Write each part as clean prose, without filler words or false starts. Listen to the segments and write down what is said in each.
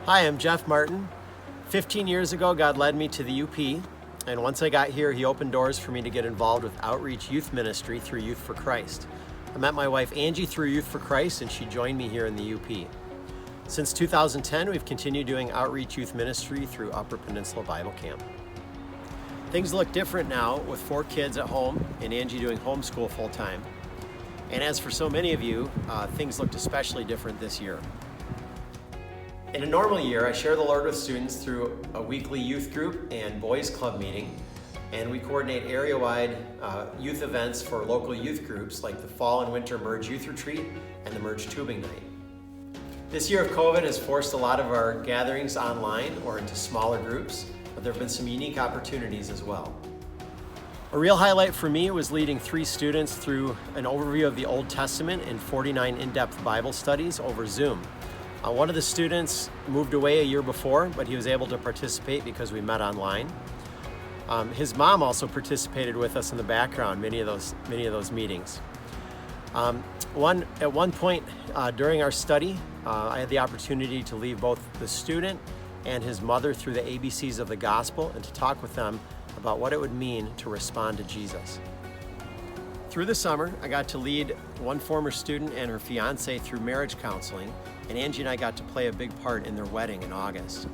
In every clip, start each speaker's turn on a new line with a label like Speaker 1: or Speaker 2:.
Speaker 1: Hi, I'm Jeff Martin. 15 years ago, God led me to the UP, and once I got here, He opened doors for me to get involved with outreach youth ministry through Youth for Christ. I met my wife Angie through Youth for Christ, and she joined me here in the UP. Since 2010, we've continued doing outreach youth ministry through Upper Peninsula Bible Camp. Things look different now with 4 kids at home and Angie doing homeschool full-time. And as for so many of you, things looked especially different this year. In a normal year, I share the Lord with students through a weekly youth group and boys club meeting, and we coordinate area-wide youth events for local youth groups like the Fall and Winter Merge Youth Retreat and the Merge Tubing Night. This year of COVID has forced a lot of our gatherings online or into smaller groups, but there have been some unique opportunities as well. A real highlight for me was leading 3 students through an overview of the Old Testament and 49 in-depth Bible studies over Zoom. One of the students moved away a year before, but he was able to participate because we met online. His mom also participated with us in the background, many of those meetings. At one point during our study, I had the opportunity to lead both the student and his mother through the ABCs of the gospel and to talk with them about what it would mean to respond to Jesus. Through the summer, I got to lead one former student and her fiance through marriage counseling, and Angie and I got to play a big part in their wedding in August.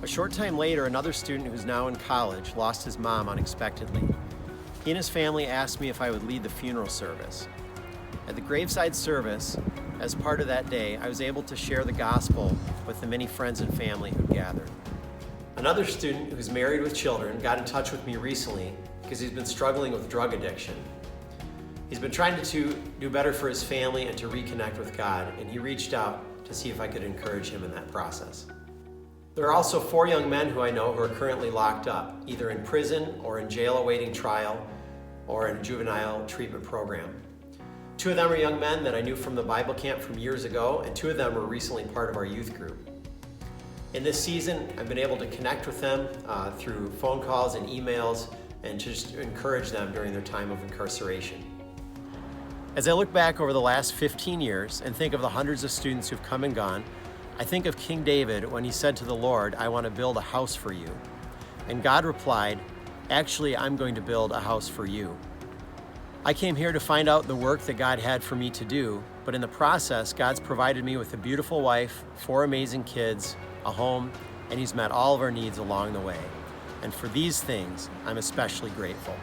Speaker 1: A short time later, another student who's now in college lost his mom unexpectedly. He and his family asked me if I would lead the funeral service. At the graveside service, as part of that day, I was able to share the gospel with the many friends and family who gathered. Another student who's married with children got in touch with me recently because he's been struggling with drug addiction. He's been trying to do better for his family and to reconnect with God, and he reached out to see if I could encourage him in that process. There are also 4 young men who I know who are currently locked up, either in prison or in jail awaiting trial or in a juvenile treatment program. 2 of them are young men that I knew from the Bible camp from years ago, and 2 of them were recently part of our youth group. In this season, I've been able to connect with them through phone calls and emails and to just encourage them during their time of incarceration. As I look back over the last 15 years and think of the hundreds of students who've come and gone, I think of King David when he said to the Lord, "I want to build a house for you." And God replied, "Actually, I'm going to build a house for you." I came here to find out the work that God had for me to do, but in the process, God's provided me with a beautiful wife, 4 amazing kids, a home, and He's met all of our needs along the way. And for these things, I'm especially grateful.